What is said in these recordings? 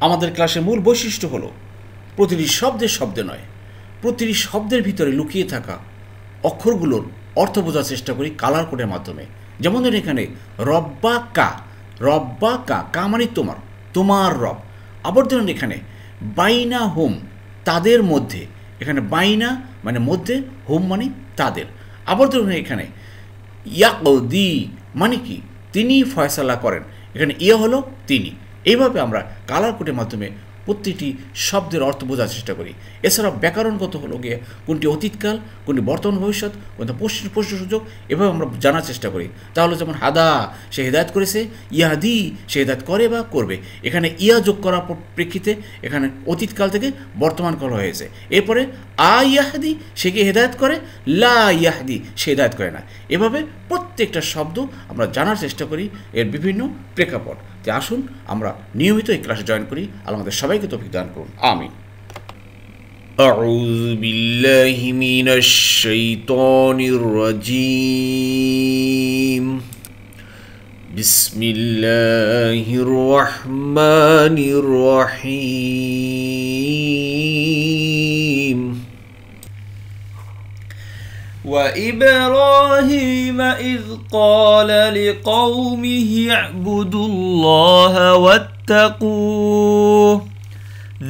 আমাদের ক্লাসের মূল বৈশিষ্ট্য হলো প্রতিটি শব্দের শব্দে নয়, প্রতিটি শব্দের ভিতরে লুকিয়ে থাকা অক্ষরগুলোর অর্থ বোঝার চেষ্টা করি কালার কোডের মাধ্যমে। যেমন ধরুন এখানে রব্বা কা, রব্বা কা, কা মানে তোমার, তোমার রব। আবার ধরুন এখানে বাইনা হোম, তাদের মধ্যে, এখানে বাইনা মানে মধ্যে, হোম মানে তাদের। আবার ধরুন এখানে ইয়াকদি মানে কি, তিনি ফয়সালা করেন, এখানে ইয়ে হলো তিনি। এইভাবে আমরা কালার কোডের মাধ্যমে প্রতিটি শব্দের অর্থ বোঝার চেষ্টা করি। এছাড়াও ব্যাকরণগত হলো গিয়ে কোনটি অতীতকাল, কোনটি বর্তমান ভবিষ্যৎ, কোনটা প্রশ্ন সুযোগ, এভাবে আমরা জানার চেষ্টা করি। তাহলে যেমন হাদা, সে হেদায়ত করেছে, ইয়াদি সে হেদায়ত করে বা করবে, এখানে ইয়া যোগ করার প্রেক্ষিতে এখানে অতীতকাল থেকে বর্তমান কাল হয়েছে। এরপরে আ ইয়াহাদি সে কি হেদায়ত করে, লা ইয়াহাদি সে হেদায়ত করে না। এভাবে প্রত্যেকটা শব্দ আমরা জানার চেষ্টা করি এর বিভিন্ন প্রেক্ষাপট। তো আসুন আমরা নিয়মিত এই ক্লাসে জয়েন করি। আল্লাহ আমাদের সবাইকে তৌফিক দান করুন, আমিন। আউযু বিল্লাহি মিনাশ শাইতানির রাজীম। বিসমিল্লাহির রহমানির রহিম। وإبراهيم إذ قال لقومه اعبدوا الله واتقوه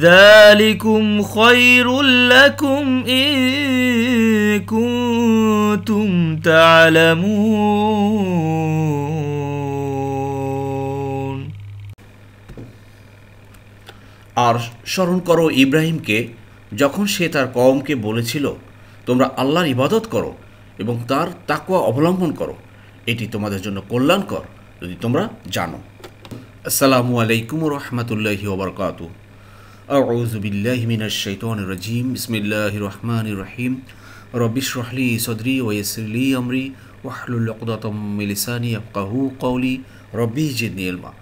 ذلكم خير لكم إن كنتم تعلمون। আর স্মরণ করো ইব্রাহিমকে যখন সে তার কওমকে বলেছিল, তোমরা আল্লাহর ইবাদত করো এবং তার তাকওয়া অবলম্বন করো, এটি তোমাদের জন্য কল্যাণকর যদি তোমরা জানো। আসসালামু আলাইকুম রহমতুল্লাহি ওয়া বারাকাতুহু। আউযু বিল্লাহি মিনাশ শাইতানির রাজীম। বিসমিল্লাহির রহমানির রহিম। রব্বি ইশরাহ লি সাদরি ওয়া ইয়াসসির লি আমরি ওয়াহলুল উকদাতাম মিন লিসানি ইয়াফকাহু কওলি রব্বি জিদনি ইলমা।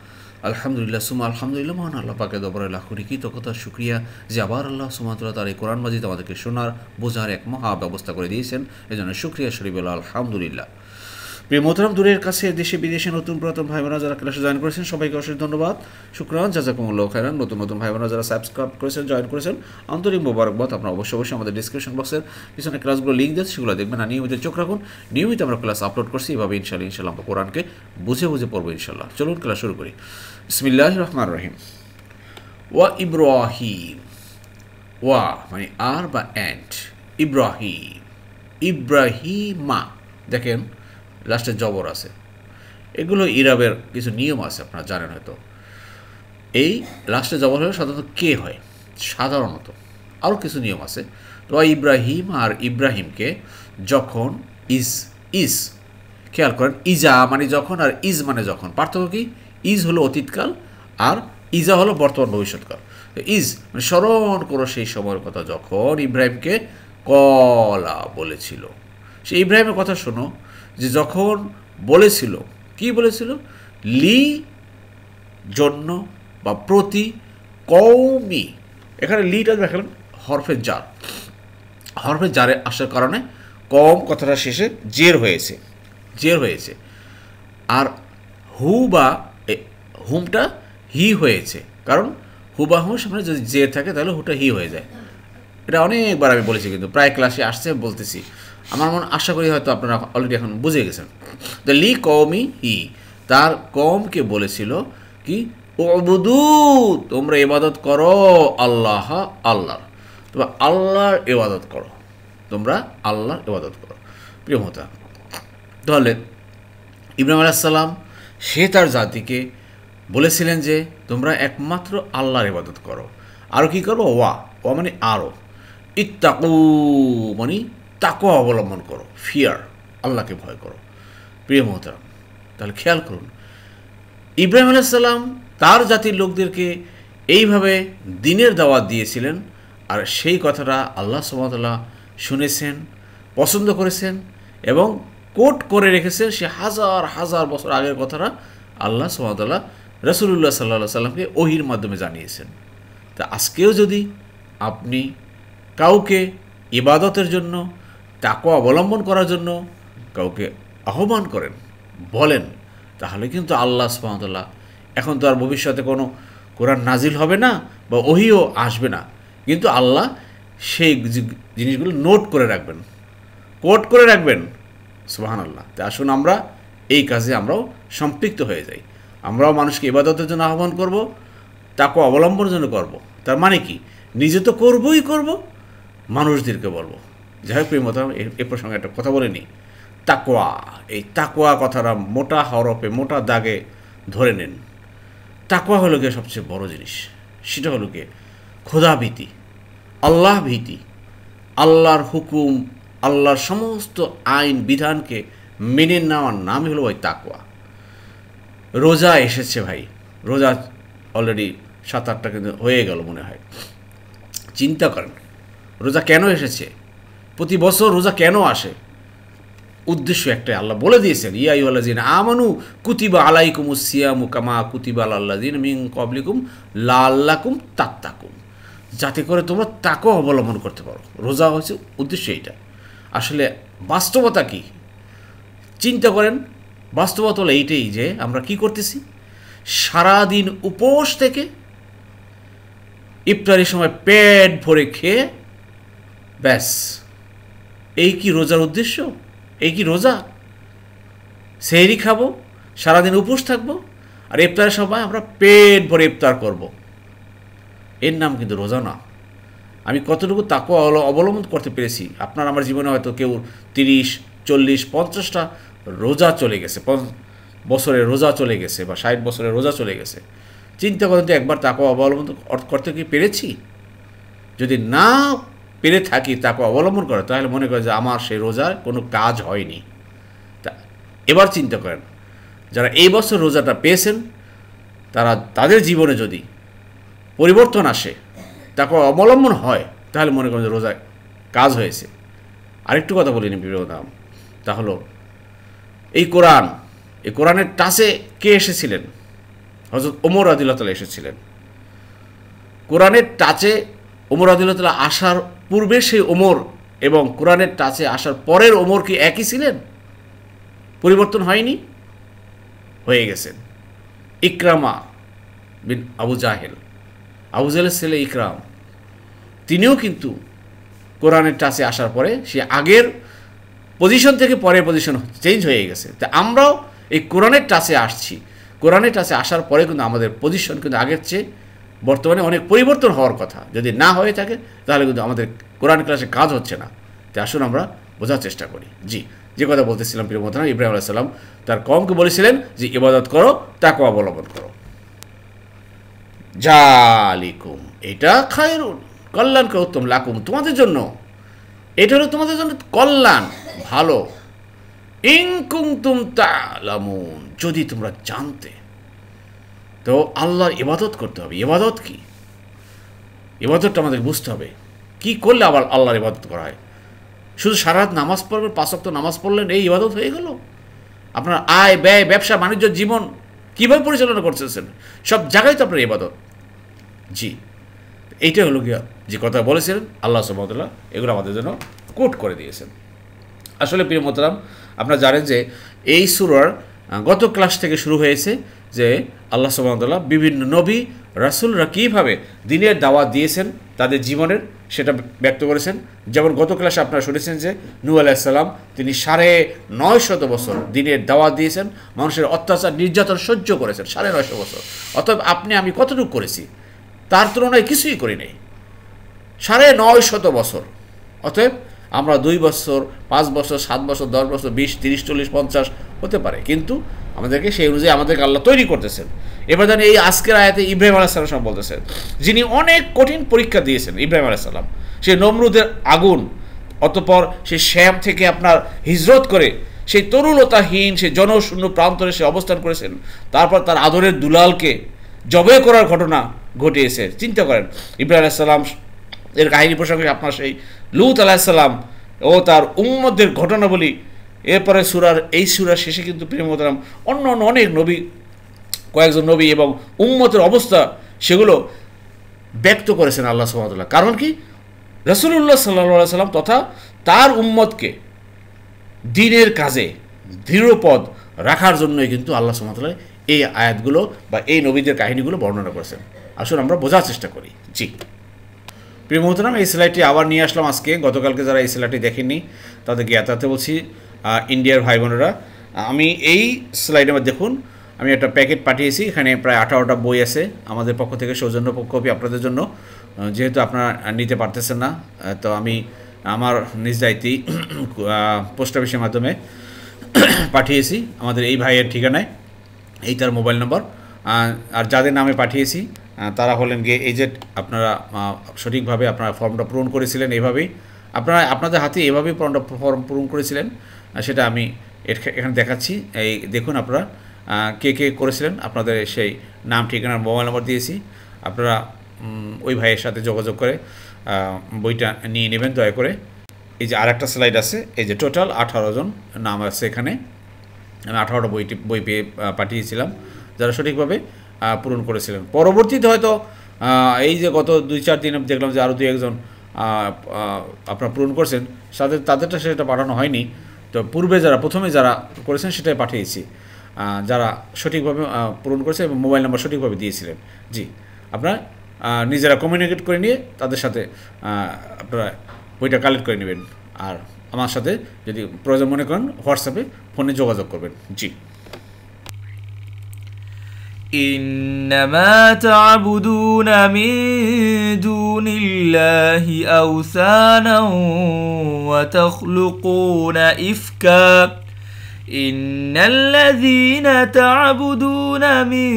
আলহামদুলিল্লাহ সুমা আলহামদুলিল্লাহ, মহান আল্লাহ পাকের দরবারে লাখ কোটি কৃতজ্ঞতা শুকরিয়া যে আবার আল্লাহ সুবহানাহু ওয়া তাআলা তার এই কোরআন মাজিদ আমাদেরকে শোনার বোঝার এক মহা ব্যবস্থা করে দিয়েছেন, এজন্য শুকরিয়া শরীফ আলহামদুলিল্লাহ। প্রিয় মোহতারাম, দূরের কাছে দেশে বিদেশে নতুন পুরাতন ভাই বোনেরা যারা ক্লাসে জয়েন করেছেন সবাইকে অশেষ ধন্যবাদ, শুকরান, জাযাকুমুল্লাহু খাইরান। নতুন ভাই বোনেরা যারা সাবস্ক্রাইব করেছেন, জয়েন করেছেন, আন্তরিক মোবারকবাদ। আপনারা অবশ্যই আমাদের ডিসক্রিপশন বক্সের পিছনে ক্লাসগুলো লিঙ্ক দিয়েছে, সেগুলো দেখবেন আর নিয়মিত চোখ রাখুন। নিয়মিত আমরা ক্লাস আপলোড করছি, এভাবে ইনশাআল্লাহ আমরা কোরআনকে বুঝে পড়বো ইনশাআল্লাহ। চলুন ক্লাস শুরু করি। বিসমিল্লাহির রহমানির রহিম। ওয়া ইব্রাহিম, ওয়া মানে আর বা অ্যান্ড, ইব্রাহিম, ইব্রাহিমা, দেখেন লাস্টে জবর আছে। এগুলো ইরাবের কিছু নিয়ম আছে, আপনারা জানেন হয়তো। এই লাস্টে জবর হলে সাধারণত কে হয়, সাধারণত আরও কিছু নিয়ম আছে। তো ইব্রাহিম আর ইব্রাহিমকে যখন ইজ খেয়াল করেন, ইজা মানে যখন আর ইজ মানে যখন, পার্থক্য কি? ইজ হলো অতীতকাল আর ইজা হলো বর্তমান ভবিষ্যৎকাল। ইজ মানে স্মরণ করো সেই সময়ের কথা যখন ইব্রাহিমকে কলা বলেছিল। সে ইব্রাহিমের কথা শোনো যে যখন বলেছিল, কি বলেছিল? লি জন্য বা প্রতি, কওমি, এখানে লিটা দেখেন হরফে জার, হরফে জারে আসার কারণে কম কথাটা শেষে জের হয়েছে। আর হু বা হুমটা হি হয়েছে, কারণ হু বা হুম সামনে যদি জের থাকে তাহলে হুটা হি হয়ে যায়। এটা অনেকবার আমি বলেছি, কিন্তু প্রায় ক্লাসে আসছে বলতেছি। আমার মনে আশা করি হয়তো আপনারা অলরেডি এখন বুঝে গেছেন। দ্য লি কওমি হি, তার কওমকে বলেছিল কি? উবুদু, তোমরা ইবাদত করো আল্লাহ, আল্লাহর, তোমরা আল্লাহর ইবাদত করো, তোমরা আল্লাহর ইবাদত করো। প্রিয় মোহতারাম, তাহলে ইব্রাহিম আলাইহিস সালাম সে তার জাতিকে বলেছিলেন যে তোমরা একমাত্র আল্লাহর ইবাদত করো। আরও কী করবো? ওয়া মানে আরও, ইত্তাকু মানে তাকওয়া অবলম্বন করো, ফিয়ার, আল্লাহকে ভয় করো। প্রিয় মোহতারাম, তাহলে খেয়াল করুন, ইব্রাহিম আলাইহিস সালাম তার জাতির লোকদেরকে এইভাবে দ্বীনের দাওয়াত দিয়েছিলেন, আর সেই কথাটা আল্লাহ সুবহানাহু ওয়া তাআলা শুনেছেন, পছন্দ করেছেন এবং কোট করে রেখেছেন। সে হাজার হাজার বছর আগের কথাটা আল্লাহ সুবহানাহু ওয়া তাআলা রাসূলুল্লাহ সাল্লাল্লাহু আলাইহি সাল্লামকে ওহীর মাধ্যমে জানিয়েছেন। তা আজকেও যদি আপনি কাউকে ইবাদতের জন্য, তাকওয়া অবলম্বন করার জন্য কাউকে আহ্বান করেন, বলেন, তাহলে কিন্তু আল্লাহ সুবহানাহু ওয়া তাআলা, এখন তো আর ভবিষ্যতে কোনো কোরআন নাজিল হবে না বা ওহিও আসবে না, কিন্তু আল্লাহ সেই জিনিসগুলো নোট করে রাখবেন, কোট করে রাখবেন। সুবহানাল্লাহ। তা আসুন আমরা এই কাজে আমরাও সম্পৃক্ত হয়ে যাই। আমরাও মানুষকে ইবাদতের জন্য আহ্বান করব, তাকওয়া অবলম্বনের জন্য করব। তার মানে কি, নিজে তো করবই করব, মানুষদেরকে বলবো। যাই হোক প্রিয় মোহতারাম, এ প্রসঙ্গে একটা কথা বলে নিই। তাকওয়া, এই তাকওয়া কথাটা মোটা হরফে মোটা দাগে ধরে নেন। তাকওয়া হলো গিয়ে সবচেয়ে বড় জিনিস। সেটা হলো গিয়ে খোদা ভীতি, আল্লাহ ভীতি, আল্লাহর হুকুম, আল্লাহর সমস্ত আইন বিধানকে মেনে নেওয়ার নামই হলো ওই তাকওয়া। রোজা এসেছে ভাই, রোজা অলরেডি 7-8টা কিন্তু হয়ে গেল মনে হয়। চিন্তা করেন রোজা কেন এসেছে, প্রতি বছর রোজা কেন আসে? উদ্দেশ্য একটাই, আল্লাহ বলে দিয়েছেন, ইয়া আইয়ুহাল্লাযীনা আমানু কুতিবা আলাইকুমুস সিয়ামু কামা কুতিবা আলাল্লাযীনা মিন ক্বাবলিকুম লাআল্লাকুম তাত্তাকুন, যাতে করে তোমরা তাকওয়া অবলম্বন করতে পারো। রোজা হচ্ছে উদ্দেশ্য এইটা। আসলে বাস্তবতা কি চিন্তা করেন, বাস্তবতা হলো এইটাই যে আমরা কি করতেছি, সারাদিন উপোস থেকে ইফতারের সময় পেট ভরে খেয়ে ব্যাস, এই কি রোজার উদ্দেশ্য? এই কি রোজা? সেহরি খাবো, সারাদিন উপোস থাকবো, আর ইফতারের সময় আমরা পেট ভরে ইফতার করব। এর নাম কিন্তু রোজা না। আমি কতটুকু তাকওয়া অবলম্বন করতে পেরেছি, আপনার আমার জীবনে হয়তো কেউ 30, 40, 50টা রোজা চলে গেছে, বছরের রোজা চলে গেছে, বা 60 বছরের রোজা চলে গেছে। চিন্তা করেন তো একবার তাকওয়া অবলম্বন করতে কি পেরেছি? যদি না পেরে থাকি তাকওয়া অবলম্বন করে, তাহলে মনে করে যে আমার সেই রোজার কোনো কাজ হয়নি। তা এবার চিন্তা করেন, যারা এই বছর রোজাটা পেয়েছেন, তাদের জীবনে যদি পরিবর্তন আসে, তাকওয়া অবলম্বন হয়, তাহলে মনে করেন যে রোজায় কাজ হয়েছে। আরেকটু কথা বলিনি প্রিয়দাম, তা হলো এই কোরআনের টাচে কে এসেছিলেন? হযরত ওমর রাদিয়াল্লাহু তাআলা এসেছিলেন। কোরআনের টাচে ওমর রাদিয়াল্লাহু তাআলা আসার পূর্বে সেই ওমর এবং কোরআনের টাচে আসার পরের ওমর কি একই ছিলেন? পরিবর্তন হয়নি? হয়ে গেছেন। ইকরামা বিন আবু জাহেলের ছেলে ইকরাম, তিনিও কিন্তু কোরআনের টাচে আসার পরে সে আগের পজিশন থেকে পরের পজিশন চেঞ্জ হয়ে গেছে। তা আমরাও এই কোরআনের টাচে আসছি, কোরআনের টাচে আসার পরে কিন্তু আমাদের পজিশন কিন্তু আগের চেয়ে বর্তমানে অনেক পরিবর্তন হওয়ার কথা। যদি না হয়ে থাকে তাহলে কিন্তু আমাদের কোরআন ক্লাসে কাজ হচ্ছে না। তাই আসুন আমরা বোঝার চেষ্টা করি। জি, যে কথা বলতেছিলাম প্রিয় মোহতারাম, ইব্রাহিম আলাইহিস সালাম তার কওমকে বলেছিলেন যে ইবাদত করো, তাকওয়া অবলম্বন করো। জালিকুম, এটা খায়রুন, কল্যাণকর, উত্তম, লাকুম, তোমাদের জন্য, এটা হলো তোমাদের জন্য কল্যাণ, ভালো। ইন কুনতুম তা'লামুন, যদি তোমরা জানতে। তো আল্লাহর ইবাদত করতে হবে। ইবাদত কি? ইবাদতটা আমাদের বুঝতে হবে। কি করলে আবার আল্লাহর ইবাদত করা হয়? শুধু সারা রাত নামাজ পড়বেন, 5 ওয়াক্ত নামাজ পড়লেন, এই ইবাদত হয়ে গেল? আপনার আয় ব্যয়, ব্যবসা বাণিজ্য, জীবন কীভাবে পরিচালনা করতেছেন, সব জায়গায় তো আপনার ইবাদত। জি, এইটাই হলো গিয়া যে কথা বলেছিলেন আল্লাহ সুবহানাহু ওয়া তাআলা, এগুলো আমাদের জন্য কোট করে দিয়েছেন। আসলে প্রিয় মোহতারাম, আপনারা জানেন যে এই সূরার গত ক্লাস থেকে শুরু হয়েছে যে আল্লাহ সুবহানাহু ওয়া তাআলা বিভিন্ন নবী রাসূলরা কীভাবে দ্বীনের দাওয়াত দিয়েছেন তাদের জীবনের, সেটা ব্যক্ত করেছেন। যেমন গত ক্লাসে আপনারা শুনেছেন যে নূহ আলাইহিস সালাম তিনি 950 বছর দ্বীনের দাওয়াত দিয়েছেন, মানুষের অত্যাচার নির্যাতন সহ্য করেছেন 950 বছর। অতএব আপনি আমি কতটুকু করেছি? তার তুলনায় কিছুই করি নাই, 950 বছর। অতএব আমরা 2 বছর, 5 বছর, 7 বছর, 10 বছর, 20, 30, 40, 50 হতে পারে, কিন্তু আমাদেরকে সেই অনুযায়ী আমাদেরকে আল্লাহ তৈরি করতেছেন। এবার জানি এই আজকের আয়াতে ইব্রাহিম আলাইহিস সালাম বলতেছেন, যিনি অনেক কঠিন পরীক্ষা দিয়েছেন ইব্রাহিম আলাইহিস সালাম, সে নমরুদের আগুন, অতঃপর সে শ্যাম থেকে আপনার হিজরত করে সেই তরুলতাহীন সেই জনশূন্য প্রান্তরে সে অবস্থান করেছেন। তারপর তার আদরের দুলালকে জবাই করার ঘটনা ঘটিয়েছে। চিন্তা করেন ইব্রাহিম আলাইহিস সালাম এর কাহিনী প্রসঙ্গে আপনার সেই লূত আলাইহিস সালাম ও তার উম্মতদের ঘটনা বলি। এরপরে এই সূরার শেষে কিন্তু প্রিয় মোহতারাম অন্য অনেক নবী, কয়েকজন নবী এবং উম্মতের অবস্থা সেগুলো ব্যক্ত করেছেন আল্লাহ সুবহানাহু ওয়া তাআলা। কারণ কি? রাসূলুল্লাহ সাল্লাল্লাহু আলাইহি সাল্লাম তথা তার উম্মতকে দ্বীনের কাজে দৃঢ়পদ রাখার জন্যই কিন্তু আল্লাহ সুবহানাহু ওয়া তাআলা এই আয়াতগুলো বা এই নবীদের কাহিনীগুলো বর্ণনা করেছেন। আসুন আমরা বোঝার চেষ্টা করি। জি প্রিয় মোহতারাম, এই স্লাইডটি আবার নিয়ে আসলাম আজকে। গতকালকে যারা এই স্লাইডটি দেখেননি তাদেরকে জ্ঞাতার্থে বলছি, ইন্ডিয়ার ভাই বোনেরা, আমি এই স্লাইডে দেখুন আমি একটা প্যাকেট পাঠিয়েছি। এখানে প্রায় 18টা বই আছে আমাদের পক্ষ থেকে, সৌজন্য কপি আপনাদের জন্য। যেহেতু আপনারা নিতে পারতেছেন না, তো আমি আমার নিজ দায়িত্বেই পোস্ট অফিসের মাধ্যমে পাঠিয়েছি আমাদের এই ভাইয়ের ঠিকানায়। এই তার মোবাইল নম্বর। আর যাদের নামে পাঠিয়েছি তারা হলেন গিয়ে এজেন্ট। আপনারা সঠিকভাবে আপনারা ফর্মটা পূরণ করেছিলেন, এইভাবেই আপনারা আপনাদের হাতে এভাবেই ফর্ম পূরণ করেছিলেন, সেটা আমি এখানে দেখাচ্ছি। এই দেখুন আপনারা কে কে করেছিলেন, আপনাদের সেই নাম ঠিকানার মোবাইল নম্বর দিয়েছি। আপনারা ওই ভাইয়ের সাথে যোগাযোগ করে বইটা নিয়ে নেবেন দয়া করে। এই যে আরেকটা স্লাইড আছে, এই যে টোটাল 18 জন নাম আছে এখানে। আমি 18টা বই পেয়ে পাঠিয়েছিলাম যারা সঠিকভাবে পূরণ করেছিলেন। পরবর্তীতে হয়তো এই যে গত 2-4 দিন দেখলাম যে আরও 2-1 জন আপনারা পূরণ করেছেন, তাদেরটা সেটা পাঠানো হয়নি। তো পূর্বে যারা প্রথমে যারা করেছেন সেটাই পাঠিয়েছি, যারা সঠিকভাবে পূরণ করেছে এবং মোবাইল নাম্বার সঠিকভাবে দিয়েছিলেন। জি আপনারা নিজেরা কমিউনিকেট করে নিয়ে তাদের সাথে আপনারা বইটা কালেক্ট করে নেবেন। আর আমার সাথে যদি প্রয়োজন মনে করেন হোয়াটসঅ্যাপে ফোনে যোগাযোগ করবেন। জি إنما تعبدون من دون الله أوثانا وتخلقون إفكا إن الذين تعبدون من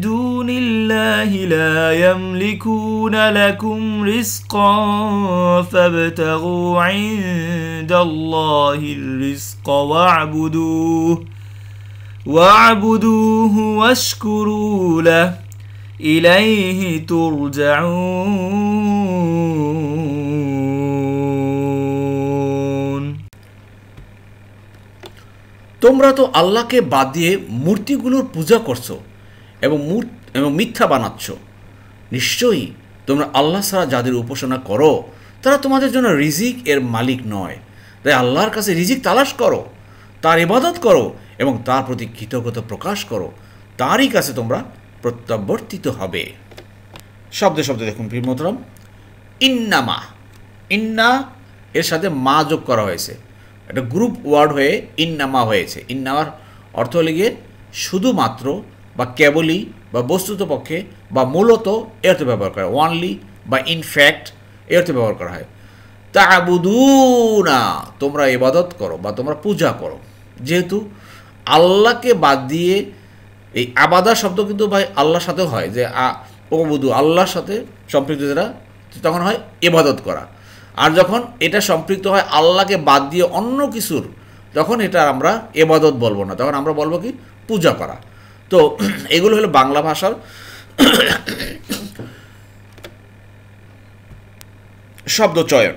دون الله لا يملكون لكم رزقا فابتغوا عند الله الرزق واعبدوه واشكروا له إليه ترجعون। তোমরা তো আল্লাহকে বাদ দিয়ে মূর্তিগুলোর পূজা করছো এবং মিথ্যা বানাচ্ছ। নিশ্চয়ই তোমরা আল্লাহ ছাড়া যাদের উপাসনা করো তারা তোমাদের জন্য রিজিক এর মালিক নয়। তাই আল্লাহর কাছে রিজিক তালাশ করো, তার ইবাদত করো এবং তার প্রতি কৃতজ্ঞতা প্রকাশ করো, তারই কাছে তোমরা প্রত্যাবর্তিত হবে। শব্দে শব্দে দেখুন প্রিয় মোহতারাম, ইন্নামা, ইন্না এর সাথে মা যোগ করা হয়েছে, একটা গ্রুপ ওয়ার্ড হয়ে ইন্নামা হয়েছে। ইন্নামার অর্থ হলে গিয়ে শুধুমাত্র বা কেবলই বা বস্তুত পক্ষে বা মূলত এর অর্থে ব্যবহার করা হয়, ওয়ানলি বা ইনফ্যাক্ট এর অর্থে ব্যবহার করা হয়। তা'বুদুনা, তোমরা ইবাদত করো বা তোমরা পূজা করো। যেহেতু আল্লাহকে বাদ দিয়ে এই আবাদা শব্দ কিন্তু ভাই আল্লাহর সাথেও হয়, যে ওবুদু আল্লাহর সাথে সম্পৃক্ত যেটা, তখন হয় ইবাদত করা। আর যখন এটা সম্পৃক্ত হয় আল্লাহকে বাদ দিয়ে অন্য কিছুর, তখন এটা আমরা ইবাদত বলবো না, তখন আমরা বলবো কি পূজা করা। তো এগুলো হলো বাংলা ভাষার শব্দ চয়ন।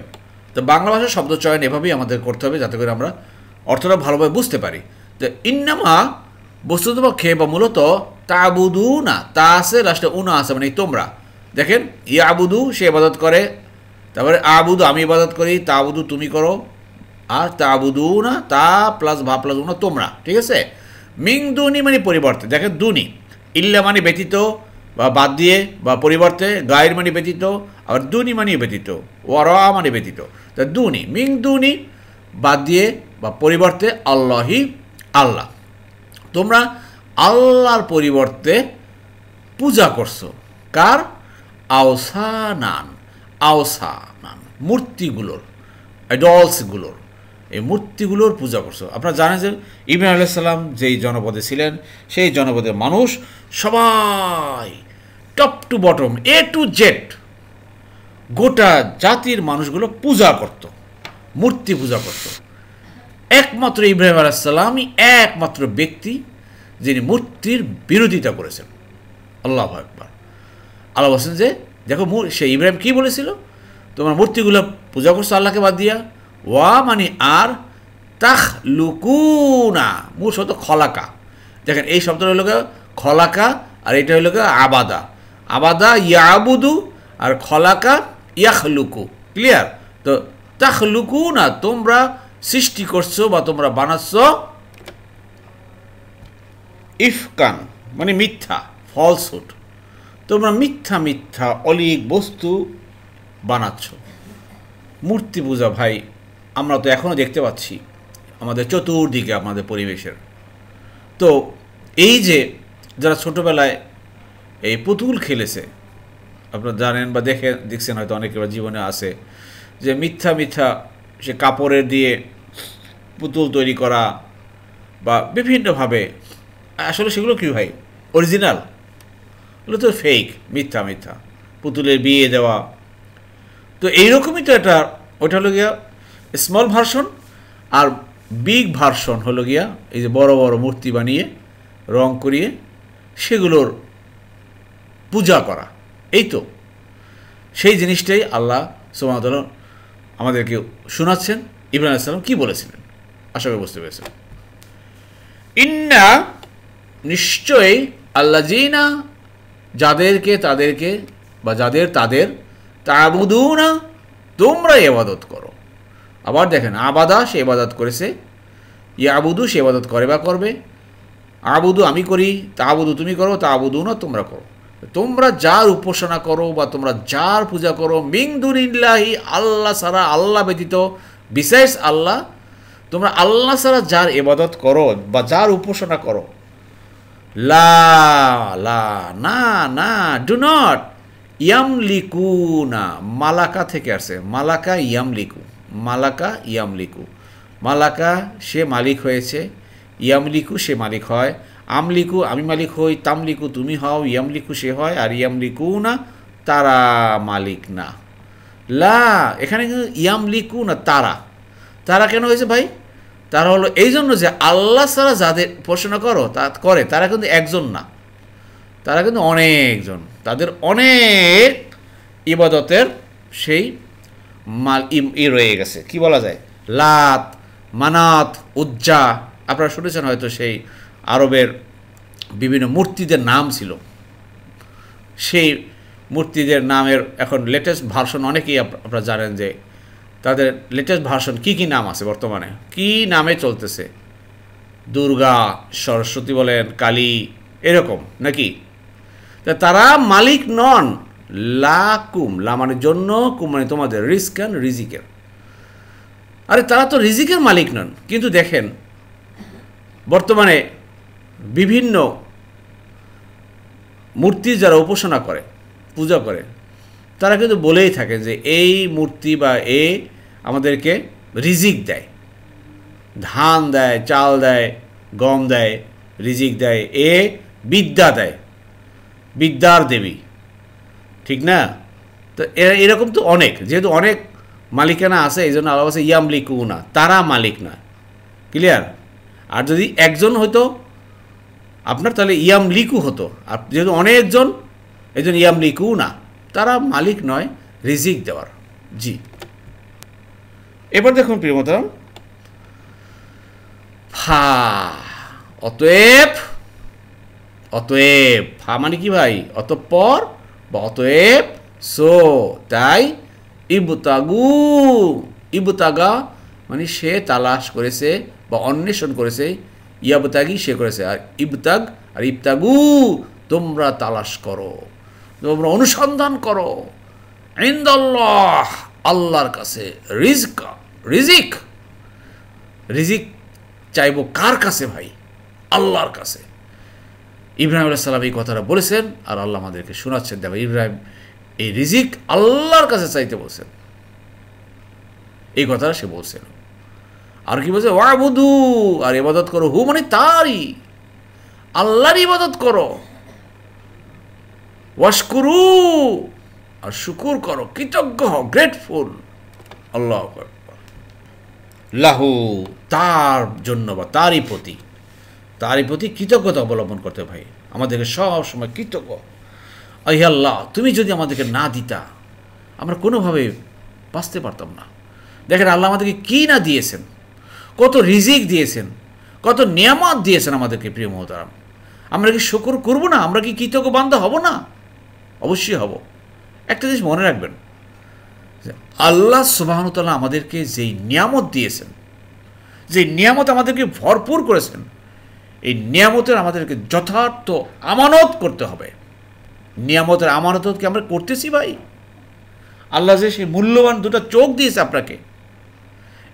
তো বাংলা ভাষার শব্দ চয়ন এভাবেই আমাদের করতে হবে যাতে করে আমরা অর্থটা ভালোভাবে বুঝতে পারি। তো ইন্নামা বস্তুতপক্ষে বা মূলত তা'বুদু না, তা আছে লাস্টে উনা আছে, মানে তোমরা। দেখেন ইয়াবুদু সে ইবাদত করে, তারপরে আবুদু আমি ইবাদত করি, তা'বুদু তুমি করো, আর তা'বুদু না তা প্লাস ভা প্লাস উনা তোমরা, ঠিক আছে। মিং দুনি মানে পরিবর্তে, দেখেন দুনি, ইল্লা মানে ব্যতীত বা বাদ দিয়ে বা পরিবর্তে, গায়ের মানে ব্যতীত, আবার দুনি মানে ব্যতীত, ওয়ারা মানে ব্যতীত। তা দুনি মিং দুনি বাদ দিয়ে বা পরিবর্তে, আল্লাহি আল্লাহ, তোমরা আল্লাহর পরিবর্তে পূজা করছো। কার? আওসানান, আওসানান মূর্তিগুলোর, আইডলসগুলোর, এই মূর্তিগুলোর পূজা করছো। আপনারা জানেন যে ইব্রাহিম আলাইহিস সালাম যেই জনপদে ছিলেন সেই জনপদের মানুষ সবাই top to bottom A to Z গোটা জাতির মানুষগুলো পূজা করত, মূর্তি পূজা করত। একমাত্র ইব্রাহিম আলাইহিস সালামই একমাত্র ব্যক্তি যিনি মূর্তির বিরোধিতা করেছেন। আল্লাহু আকবার। আল্লাহ বলছেন যে দেখো সে ইব্রাহিম কি বলেছিল, তোমরা মূর্তিগুলো পূজা করছো আল্লাহকে বাদ দিয়া। ওয়া মানে আর, তাখলুকুনা মূল শব্দ খলাকা। দেখেন এই শব্দটা হলো খলাকা আর এটা হলো আবাদা। আবাদা ইয়াবুদু আর খলাকা ইয়াখলুকু, ক্লিয়ার? তো তাখলুকুনা তোমরা সৃষ্টি করছো বা তোমরা বানাচ্ছ, ইফকান মানে মিথ্যা, ফলসহুড। তোমরা মিথ্যা মিথ্যা অলীক বস্তু বানাচ্ছ। মূর্তি পূজা ভাই আমরা তো এখনও দেখতে পাচ্ছি আমাদের চতুর্দিকে, আমাদের পরিবেশের। তো এই যে যারা ছোটোবেলায় এই পুতুল খেলেছে, আপনারা জানেন বা দেখছেন হয়তো অনেকের জীবনে আছে যে মিথ্যা মিথ্যা সে কাপড়ের দিয়ে পুতুল তৈরি করা বা বিভিন্নভাবে, আসলে সেগুলো কি ভাই অরিজিনাল? ওগুলো তো ফেক, মিথ্যা মিথ্যা পুতুলের বিয়ে দেওয়া। তো এইরকমই তো ওটা হলো গিয়া স্মল ভার্সন, আর বিগ ভার্সন হলো গিয়া এই যে বড় বড় মূর্তি বানিয়ে রং করিয়ে সেগুলোর পূজা করা। এই তো সেই জিনিসটাই আল্লাহ সুবহানাহু ওয়া তাআলা আমাদেরকে শোনাচ্ছেন। ইব্রাহিম আলাইহিস সালাম কি বলেছিলেন আশা করি বুঝতে পেরেছেন। ইন্না নিশ্চয়ই আল্লাযীনা যাদেরকে তাদেরকে বা যাদের তাদের তা'বুদুনা তোমরা ইবাদত করো। আবার দেখেন আবাদা সে ইবাদত করেছে, ইয়াবুদু সে ইবাদত করে বা করবে, আবুদু আমি করি, তা'বুদু তুমি করো, তা'বুদুনা তোমরা করো। তোমরা যার উপাসনা করো বা তোমরা যার পূজা করো মিন দুনিল্লাহি আল্লাহ ছাড়া, আল্লাহ ব্যতীত, বিশেষ আল্লাহ, তোমরা আল্লাহ ছাড়া যার ইবাদত করো বা যার উপাসনা করো, লা লা না না ডু নট ইয়ামলিকুনা, মালাকা থেকে আসছে, মালাকা ইয়ামলিকু, মালাকা ইয়ামলিকু, মালাকা সে মালিক হয়েছে, ইয়ামলিকু সে মালিক হয়, আমলিকু আমি মালিক হই, তামলিকু তুমি হও, ইয়ামলিকু সে হয়, আর ইয়ামলিকু না তারা মালিক না। লা এখানে কিন্তু ইয়ামলিকু না তারা কেন হয়েছে ভাই? তারা হলো এই জন্য যে আল্লাহ ছাড়া যাদের উপাসনা করে তারা কিন্তু একজন না, তারা কিন্তু অনেকজন, তাদের অনেক ইবাদতের সেই রয়ে গেছে, কি বলা যায়, লাত মানাত উজ্জা। আপনারা শুনেছেন হয়তো সেই আরবের বিভিন্ন মূর্তিদের নাম ছিল, সেই মূর্তিদের নামের এখন লেটেস্ট ভার্সন অনেকেই আপনারা জানেন যে তাদের লেটেস্ট ভার্সন কি কি নাম আছে বর্তমানে, কি নামে চলতেছে, দুর্গা, সরস্বতী বলেন, কালী, এরকম নাকি। তারা মালিক নন, লাকুম, লা মানে জন্য, কুম মানে তোমাদের, রিজকান রিজিকের। আরে তারা তো রিজিকের মালিক নন। কিন্তু দেখেন বর্তমানে বিভিন্ন মূর্তির যারা উপাসনা করে, পূজা করে, তারা কিন্তু বলেই থাকে যে এই মূর্তি বা আমাদেরকে রিজিক দেয়, ধান দেয়, চাল দেয়, গম দেয়, রিজিক দেয়, বিদ্যা দেয়, বিদ্যার দেবী, ঠিক না? তো এরকম তো অনেক, যেহেতু অনেক মালিকানা আছে এই জন্য আল্লাহ বলছে ইয়ামলিকুনা, তারা মালিক না। ক্লিয়ার? আর যদি একজন হতো আপনার তাহলে ইয়ামলিকু হতো, আর যেহেতু অনেকজন এই জন্য ইয়ামলিকুনা, তারা মালিক নয় রিজিক দেওয়ার। জি, এবার দেখুন প্রিয় মোহতারাম, ফা অতএব, অতএব ফা মানে কি ভাই? অতঃপর বা অতএব, সো তাই, ইবতাগা মানে সে তালাশ করেছে বা অন্বেষণ করেছে, ইয়াবতাগি সে করেছে, আর ইবতাগ আর ইবতাগু তোমরা তালাশ করো, তোমরা অনুসন্ধান করো, ইনদাল্লাহ আল্লাহর কাছে, রিজিক চাইবো কার কাছে ভাই? আল্লাহর কাছে। ইব্রাহিম আলাইহিস সালাম এই কথাটা বলেছেন আর আল্লাহ আমাদেরকে শোনাচ্ছেন। দেখো ইব্রাহিম এই রিজিক আল্লাহর কাছে চাইতে বলছেন, এই কথাটা সে বলছেন। আর কি বলছে? ওয়াবুদু, আর ইবাদত করো, হু মানে তারই, আল্লাহর ইবাদত করো, ওয়াশকুরু আর শুকুর করো, কৃতজ্ঞ হও, গ্রেটফুল, আল্লাহু আকবার, লাহু তার জন্য বা তারই প্রতি কৃতজ্ঞতা অবলম্বন করতে ভাই আমাদেরকে সব সময় কৃতজ্ঞ। আই আল্লাহ তুমি যদি আমাদেরকে না দিতা আমরা কোনোভাবে বাঁচতে পারতাম না। দেখেন আল্লাহ আমাদেরকে কি না দিয়েছেন, কত রিজিক দিয়েছেন, কত নিয়ামত দিয়েছেন আমাদেরকে। প্রিয় মোহতারাম, আমরা কি শুকর করব না? আমরা কি কৃতজ্ঞ বান্দা হব না? অবশ্যই হব। একটা জিনিস মনে রাখবেন, আল্লাহ সুবহানাহু ওয়া তাআলা আমাদেরকে যেই নিয়ামত দিয়েছেন, যে নিয়ামত আমাদেরকে ভরপুর করেছেন, এই নিয়ামতের আমাদেরকে যথার্থ আমানত করতে হবে। নিয়ামতের আমানত কি আমরা করতেছি ভাই? আল্লাহ যে সেই মূল্যবান দুটো চোখ দিয়েছে আপনাকে,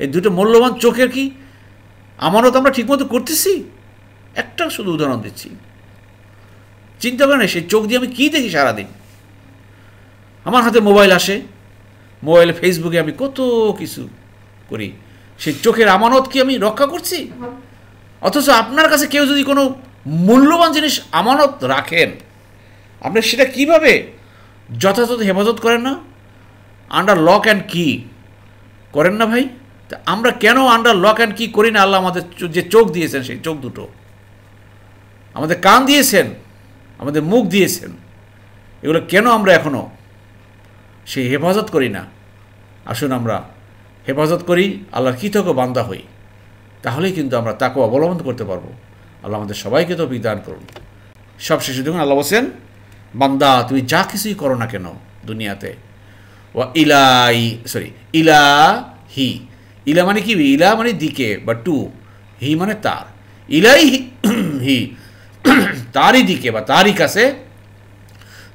এই দুটো মূল্যবান চোখের কি আমানত আমরা ঠিকমতো করতেছি? একটা শুধু উদাহরণ দিচ্ছি, চিন্তা করেন সেই চোখ দিয়ে আমি কী দেখি সারাদিন। আমার হাতে মোবাইল আসে, মোবাইলে ফেসবুকে আমি কত কিছু করি, সেই চোখের আমানত কি আমি রক্ষা করছি? অথচ আপনার কাছে কেউ যদি কোনো মূল্যবান জিনিস আমানত রাখেন, আপনি সেটা কিভাবে যথাযথ হেফাজত করেন না? আন্ডার লক অ্যান্ড কি করেন না ভাই? তা আমরা কেন আন্ডার লক অ্যান্ড কি করি না? আল্লাহ আমাদের যে চোখ দিয়েছেন, সেই চোখ দুটো, আমাদের কান দিয়েছেন, আমাদের মুখ দিয়েছেন, এগুলো কেন আমরা এখনও সেই হেফাজত করি না? আসুন আমরা হেফাজত করি, আল্লাহর কৃতজ্ঞ বান্দা হই, তাহলেই কিন্তু আমরা তাকওয়া অবলম্বন করতে পারবো। আল্লাহ আমাদের সবাইকে তৌফিক দান করুন। সব শেষে দেখুন আল্লাহ বলছেন, বান্দা তুমি যা কিছুই করো না কেন দুনিয়াতে, ওয়া ইলাহি, ইলা মানে কি? ইলা মানে দিকে বা টু, হি মানে তার, ইলাই হি তারই দিকে বা তারই কাছে,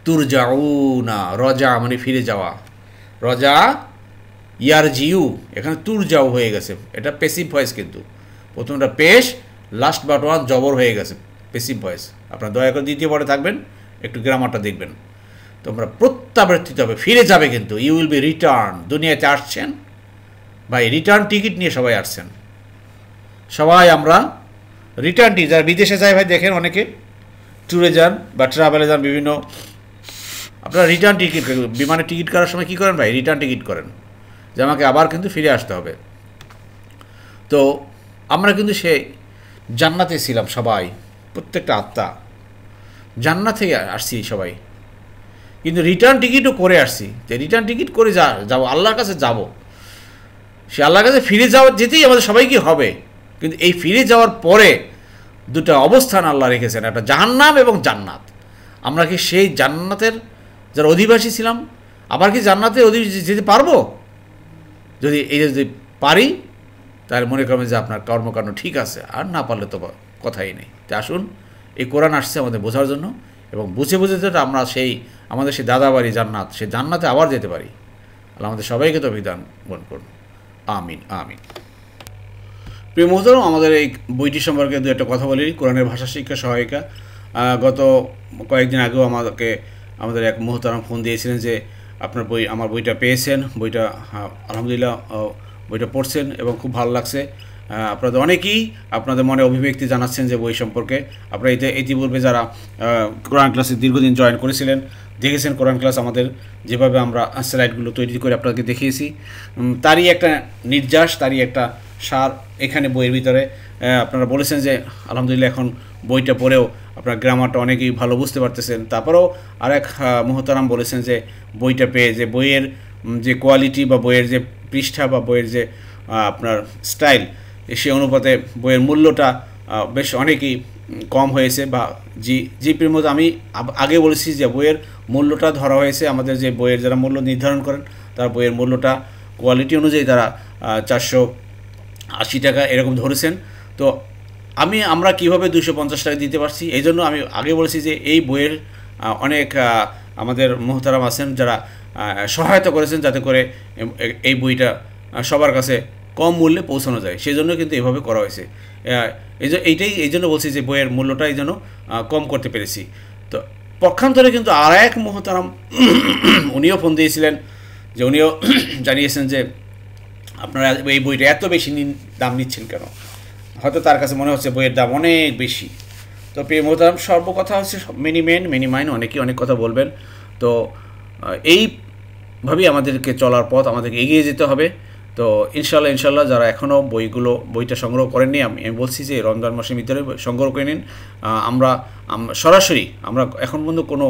তুরজাউনা, রজা মানে ফিরে যাওয়া, রজা ইয়ারজিউ, এখানে তুরজাউ হয়ে গেছে, এটা পেসিভ ভয়েস, কিন্তু প্রথমটা পেশ, লাস্ট বাট ওয়ান জবর হয়ে গেছে, পেসিভ ভয়েস। আপনারা দয়া করে দ্বিতীয় পরে থাকবেন, একটু গ্রামারটা দেখবেন। তোমরা প্রত্যাবর্তিত হবে, ফিরে যাবে, কিন্তু ইউ উইল বি রিটার্ন। দুনিয়াতে আসছেন ভাই, রিটার্ন টিকিট নিয়ে সবাই আসছেন, সবাই আমরা রিটার্ন টিকিট, যারা বিদেশে যায় ভাই দেখেন অনেকে ট্যুরে যান বা ট্রাভেলে যান বিভিন্ন, আপনারা রিটার্ন টিকিট, বিমানের টিকিট করার সময় কী করেন ভাই? রিটার্ন টিকিট করেন, যে আমাকে আবার কিন্তু ফিরে আসতে হবে। তো আমরা কিন্তু সে জান্নাতে ছিলাম সবাই, প্রত্যেকটা আত্মা জান্নাত থেকে আসছি সবাই, কিন্তু রিটার্ন টিকিটও করে আসছি, যে রিটার্ন টিকিট করে যাবো আল্লাহর কাছে, যাব সে আল্লাহর কাছে ফিরে যেতেই আমাদের সবাইকে হবে। কিন্তু এই ফিরে যাওয়ার পরে দুটো অবস্থান আল্লাহ রেখেছেন, একটা জাহান্নাম এবং জান্নাত। আমরা কি সেই জান্নাতের যারা অধিবাসী ছিলাম, আবার কি জান্নাতে যেতে পারবো? যদি পারি, তাহলে মনে করবেন যে আপনার কর্মকাণ্ড ঠিক আছে, আর না পারলে তো কথাই নেই। তো আসুন, এই কোরআন আসছে আমাদের বোঝার জন্য, এবং বুঝে বুঝে যেটা আমরা আমাদের সেই দাদাবাড়ি জান্নাত, সেই জান্নাতে আবার যেতে পারি। আল্লাহ আমাদের সবাইকে তো বিধান বন করুন, আমিন আমিন। প্রিয় মোহতরম, আমাদের এই বইটি সম্পর্কে দু একটা কথা বলি। কোরআনের ভাষা শিক্ষা সহায়িকা, গত কয়েকদিন আগেও আমাদের এক মোহতরম ফোন দিয়েছিলেন যে আপনার আমার বইটা পেয়েছেন, বইটা আলহামদুলিল্লাহ বইটা পড়ছেন এবং খুব ভালো লাগছে। আপনাদের অনেকেই আপনাদের মনে অভিব্যক্তি জানাচ্ছেন যে বই সম্পর্কে। আপনারা ইতিপূর্বে যারা কোরআন ক্লাসে দীর্ঘদিন জয়েন করেছিলেন, দেখেছেন কোরআন ক্লাস আমাদের যেভাবে আমরা স্লাইডগুলো তৈরি করে আপনাদেরকে দেখিয়েছি, তারই একটা নির্যাস, তারই একটা সার এখানে বইয়ের ভিতরে। আপনারা বলেছেন যে আলহামদুলিল্লাহ এখন বইটা পড়েও আপনার গ্রামারটা অনেকেই ভালো বুঝতে পারতেছেন। তারপরেও আরেক মুহতারাম বলেছেন যে বইটা পেয়ে যে বইয়ের যে কোয়ালিটি বা বইয়ের যে পৃষ্ঠা বা বইয়ের যে আপনার স্টাইল, সে অনুপাতে বইয়ের মূল্যটা বেশ অনেকই কম হয়েছে। বা জিপির মধ্যে আমি আগে বলেছি যে বইয়ের মূল্যটা ধরা হয়েছে, আমাদের যে বইয়ের যারা মূল্য নির্ধারণ করেন তার বইয়ের মূল্যটা কোয়ালিটি অনুযায়ী তারা 480 টাকা এরকম ধরেছেন। তো আমরা কিভাবে 250 টাকা দিতে পারছি, এই জন্য আমি আগে বলেছি যে এই বইয়ের অনেক আমাদের মোহতারাম আছেন যারা সহায়তা করেছেন যাতে করে এই বইটা সবার কাছে কম মূল্যে পৌঁছানো যায়, সেই জন্য কিন্তু এভাবে করা হয়েছে। এই জন্য বলছি যে বইয়ের মূল্যটা এই জন্য কম করতে পেরেছি। তো পক্ষান্তরে কিন্তু আর এক মোহতারাম উনিও ফোন দিয়েছিলেন, যে উনিও জানিয়েছেন যে আপনারা এই বইটা এত বেশি দাম নিচ্ছেন কেন, হয়তো তার কাছে মনে হচ্ছে বইয়ের দাম অনেক বেশি। তো প্রিয় মোহতারাম, সর্বকথা হচ্ছে মেনি মাইন, অনেকেই অনেক কথা বলবেন। তো এইভাবেই আমাদেরকে চলার পথ, আমাদেরকে এগিয়ে যেতে হবে। তো ইনশাল্লাহ যারা এখনও বইটা সংগ্রহ করেননি, আমি বলছি যে রমজান মাসের ভিতরে সংগ্রহ করে নিন। আমরা সরাসরি আমরা এখন পর্যন্ত কোনো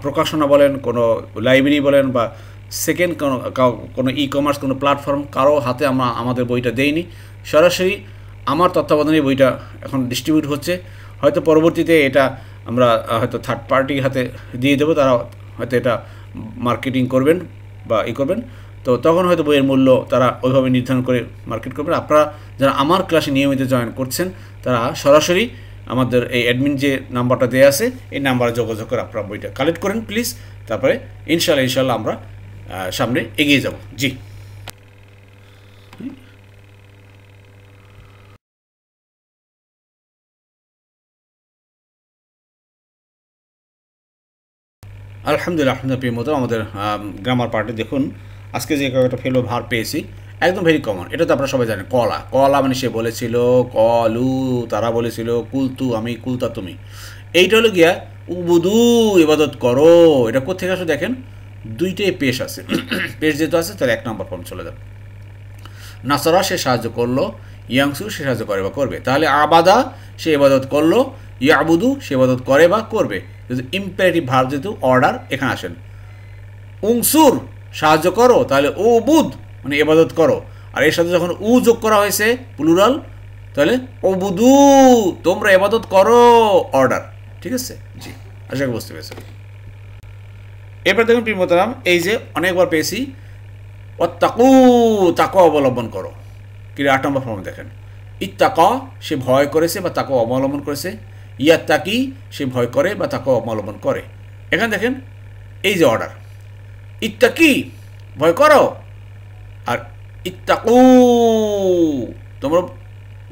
প্রকাশনা বলেন, কোনো লাইব্রেরি বলেন বা সেকেন্ড কোনো ই-কমার্স কোনো প্ল্যাটফর্ম কারো হাতে আমাদের বইটা দেইনি। সরাসরি আমার তত্ত্বাবধানে বইটা এখন ডিস্ট্রিবিউট হচ্ছে। হয়তো পরবর্তীতে এটা আমরা হয়তো থার্ড পার্টির হাতে দিয়ে দেবো, তারা হয়তো এটা মার্কেটিং করবেন বা করবেন। তো তখন হয়তো বইয়ের মূল্য তারা ওইভাবে নির্ধারণ করে মার্কেট করবেন। আপনারা যারা আমার ক্লাসে নিয়মিত জয়েন করছেন তারা সরাসরি আমাদের এই অ্যাডমিন যে নাম্বারটা দেওয়া আছে এই নাম্বারে যোগাযোগ করে আপনারা বইটা কালেক্ট করেন প্লিজ। তারপরে ইনশাল্লাহ আমরা সামনে এগিয়ে যাব। জি, আলহামদুলিল্লাহ। প্রিয় মতো আমাদের গ্রামার পার্টে দেখুন আজকে যে কয়েকটা ফেলো ভার পেয়েছি একদম ভেরি কমন। এটা তো আপনারা সবাই জানেন, কলা। কলা মানে সে বলেছিল, কলু তারা বলেছিল, কুলতু আমি, কুলতা তুমি। এইটা হলো গিয়া উবুদু ইবাদত করো। এটা কোথেকে আসে দেখেন, দুইটাই পেশ আছে। পেশ যেহেতু আছে তাহলে 1 নম্বর ফর্ম চলে যাবে। নাসারা সে সাহায্য করলো, ইয়াংসু সে সাহায্য করে বা করবে। তাহলে আবাদা সে ইবাদত করলো, ইয়াবুদু সে ইবাদত করে বা করবে। যদি ইম্পারেটিভ ভার্ব যেহেতু অর্ডার এখানে আসেন। উংসুর সাহায্য করো, তাহলে ও বুধ মানে ইবাদত করো। আর এর সাথে যখন উ যোগ করা হয়েছে প্লুরাল, তাহলে ও বুধু তোমরা ইবাদত করো, অর্ডার। ঠিক আছে? জি, আশা করি বুঝতে পেরেছেন। এরপর দেখুন প্রিয় মোহতারাম, এই যে অনেকবার পেয়েছি অত্তাকু, তাকওয়া অবলম্বন করো। কি 8 নম্বর ফর্মে দেখেন, ইত্তাকা সে ভয় করেছে বা তাকওয়া অবলম্বন করেছে, ইয়াত্তাকি সে ভয় করে বা তাকওয়া অবলম্বন করে। এখানে দেখেন এই যে অর্ডার, ইত্তাকি ভয় করো, আর ইত্তাকু তোমরা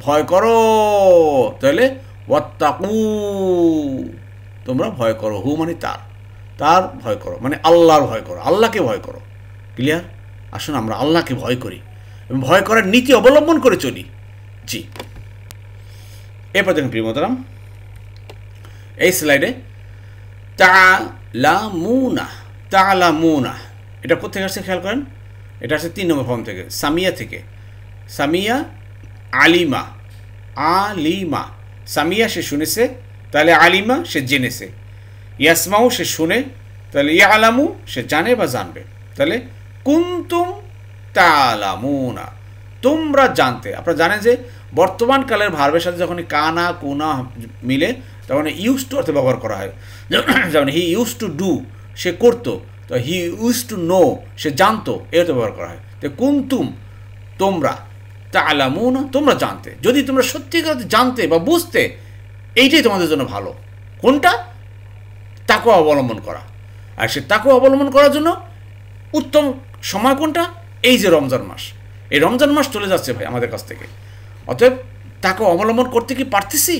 ভয় করো, তাহলে ওয়াত্তাকু তোমরা ভয় করো। হু মানে তার ভয় করো মানে আল্লাহর ভয় করো, আল্লাহকে ভয় করো। ক্লিয়ার? আসুন আমরা আল্লাহকে ভয় করি এবং ভয় করার নীতি অবলম্বন করে চলি। জি, এরপর দেখুন প্রিয় মোহতারাম এই স্লাইডে তা'লামুনা, তা'লামুনা এটা কোথেকে আসছে খেয়াল করেন। এটা আসছে 3 নম্বর ফর্ম থেকে, সামিয়া থেকে। সামিয়া আলিমা, আলিমা সামিয়া সে শুনেছে, তাহলে আলিমা সে জেনেছে। ইয়াসমাউ সে শুনে, তাহলে ইয়ালামু সে জানে বা জানবে। তাহলে কুনতুম তা'লামুনা তোমরা জানতে। আপনারা জানেন যে বর্তমান কালের ভার্বের সাথে যখন কানা কুনা মিলে তখন ইউজ টু অর্থে ব্যবহার করা হয়। যেমন হি ইউজ টু ডু সে করতো, তো হি ইউজ টু নো সে জানতো, এর অর্থে ব্যবহার করা হয়। তো কুনতুম তোমরা, তা'লামুনা তোমরা জানতে। যদি তোমরা সত্যিকার জানতে বা বুঝতে, এইটাই তোমাদের জন্য ভালো। কোনটা? তাকওয়া অবলম্বন করা। আর সে তাকওয়া অবলম্বন করার জন্য উত্তম সময় কোনটা? এই যে রমজান মাস। এই রমজান মাস চলে যাচ্ছে ভাই আমাদের কাছ থেকে, অতএব তাকওয়া অবলম্বন করতে কি পারতেছি?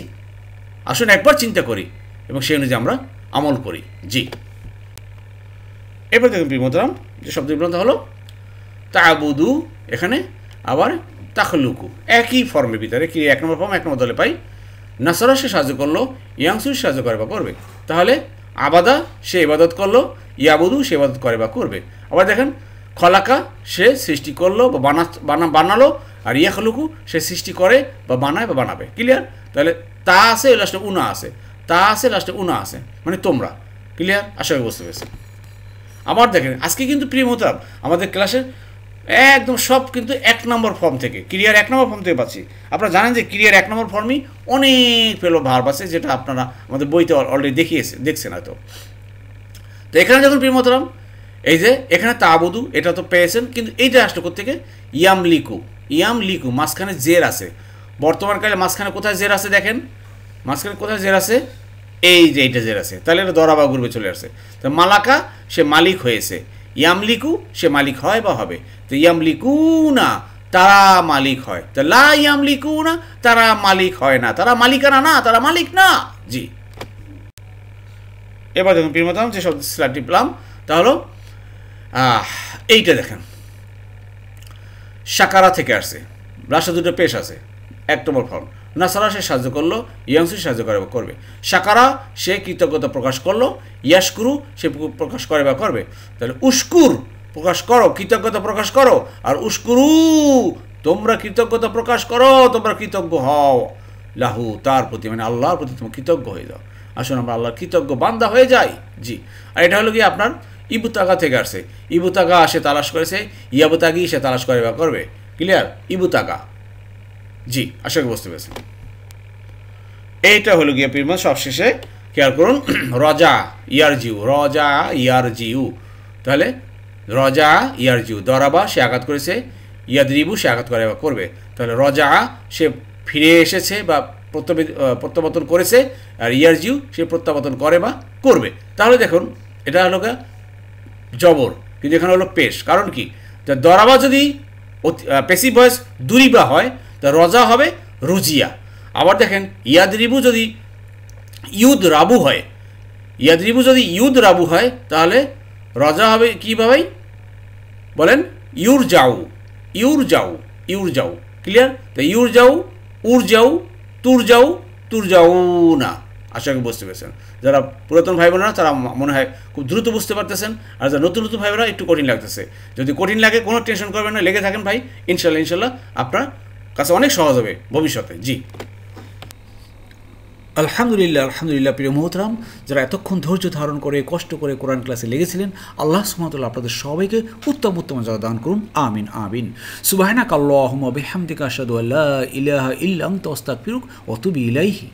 আসুন একবার চিন্তা করি এবং সেই অনুযায়ী আমরা আমল করি। জি, এরপর দেখুন প্রিয় মোহতারাম যে শব্দ বিভ্রান্ত হলো তা'বুদু, এখানে আবার তাখলুকু, একই ফর্মের ভিতরে কি 1 নম্বর ফর্ম 1 নম্বর দলে পাই। নাসারা সে সাহায্য করলো, ইয়াংসু সাহায্য করে বা করবে। তাহলে আবাদা সে ইবাদত করলো, ইয়াবুদু সে ইবাদত করে বা করবে। আবার দেখেন খলাকা সে সৃষ্টি করলো বা বানালো, আর ইয়াখলুকু সে সৃষ্টি করে বা বানায় বা বানাবে। ক্লিয়ার? তাহলে তা আছে লাস্টে উনা আছে, তা আছে লাস্টে উনা আছে, মানে তোমরা। ক্লিয়ার? আশা করি বুঝতে পেরেছেন। আবার দেখেন আজকে কিন্তু প্রিয় মোহতারাম আমাদের ক্লাসের একদম সব কিন্তু 1 নম্বর ফর্ম থেকে, ক্রিয়ার 1 নম্বর ফর্ম থেকে পাচ্ছি। আপনারা জানেন যে ক্রিয়ার 1 নম্বর ফর্মই অনেক ফেলো ভার্ব আছে, যেটা আপনারা আমাদের বইতে অলরেডি দেখছেন হয়তো। তো এখানে যখন প্রিয় মোহতারাম এই যে এখানে তা'বুদু এটা তো পেয়েছেন, কিন্তু এইটা আসলে কোত্থেকে? ইয়ামলিকু, ইয়ামলিকু মাঝখানে জের আছে। বর্তমানকালে মাঝখানে কোথায় জের আছে দেখেন, মাঝখানে কোথায় জের আছে? এই যে এইটা জের আছে, তাহলে এটা দরাবা গ্রুপে চলে আসছে। তো মালাকা সে মালিক হয়েছে, ইয়ামলিকু সে মালিক হয় বা হবে। তো ইয়ামলিকু না তারা মালিক হয়, তো লা ইয়ামলিকু না তারা মালিক হয় না, তারা মালিকানা না, তারা মালিক না। জি, এবার দেখুন প্রিয় মোহতারাম যে শব্দ স্লাইডটি পেলাম তা হলো এইটা দেখেন সাকারা থেকে আসছে, রাষ্ট্র দুটো পেশ আছে 1 নম্বর ফর্ম। নাসারা সে সাহায্য করলো, ইয়াংসু সাহায্য করে বা করবে। সাকারা সে কৃতজ্ঞতা প্রকাশ করলো, ইয়াশকুরু সে প্রকাশ করে বা করবে। তাহলে উস্কুর প্রকাশ করো, কৃতজ্ঞতা প্রকাশ করো, আর উস্কুরু তোমরা কৃতজ্ঞতা প্রকাশ করো, তোমরা কৃতজ্ঞ হও লাহু তার প্রতি, মানে আল্লাহর প্রতি তোমরা কৃতজ্ঞ হয়ে যাও। আসুন আমরা আল্লাহর কৃতজ্ঞ বান্দা হয়ে যাই। জি, আর এটা হলো কি আপনার ইবুতাগা থেকে আসছে। ইবুতাগা সে তালাশ করেছে, ইয়াবুতাগি সে তালাশ করে বা করবে। ক্লিয়ার? ইবুতাগা। জি, আশা করি বুঝতে পেরেছেন। এইটা হলো গিয়ে প্রিয় সবশেষে খেয়াল করুন রজা ইয়ারজিউ, রজা ইয়ারজিউ। তাহলে রজা ইয়ারজিউ, দরাবা সে আঘাত করেছে, ইয়াদরিবু সে আঘাত করে বা করবে। তাহলে রজা সে ফিরে এসেছে বা প্রত্যাবর্তন করেছে, আর ইয়ারজিউ সে প্রত্যাবর্তন করে বা করবে। তাহলে দেখুন এটা হলো জবর, কিন্তু এখানে হলো পেশ। কারণ কি, দরাবা যদি পেসিভ ভয়েস দুরিবা হয় তা রজা হবে রুজিয়া। আবার দেখেন ইয়াদরিবু যদি ইউদ রাবু হয়, ইয়াদরিবু যদি ইউদ রাবু হয় তাহলে রজা হবে কীভাবে বলেন, ইউর যাও, ইউর যাও, ইউর যাও। ক্লিয়ার? তো ইউর যাও, উর যাও, তুর যাও, তুর যাও না। আশা করি বুঝতে পেরেছেন। যারা পুরাতন ভাই বোনেরা তারা মনে হয় খুব দ্রুত বুঝতে পারতেছেন, আর যারা নতুন নতুন ভাই বোনেরা একটু কঠিন লাগতেছে। যদি কঠিন লাগে কোনো টেনশন করবেন না, লেগে থাকেন ভাই, ইনশাল্লাহ আপনার কাছে অনেক সহজ হবে ভবিষ্যতে। জি আলহামদুলিল্লাহ প্রিয় মোহতরাম, যারা এতক্ষণ ধৈর্য ধারণ করে কষ্ট করে কোরআন ক্লাসে লেগেছিলেন, আল্লাহ সুবহানাহু ওয়া তাআলা আপনাদের সবাইকে উত্তম জাযা দান করুন। আমিন আমিন। সুবহানাকাল্লাহুম্মা বিহামদিকা আশহাদু আল্লা ইলাহা ইল্লা আনতা আস্তাগফিরুকা ওয়া আতুবু ইলাইহি।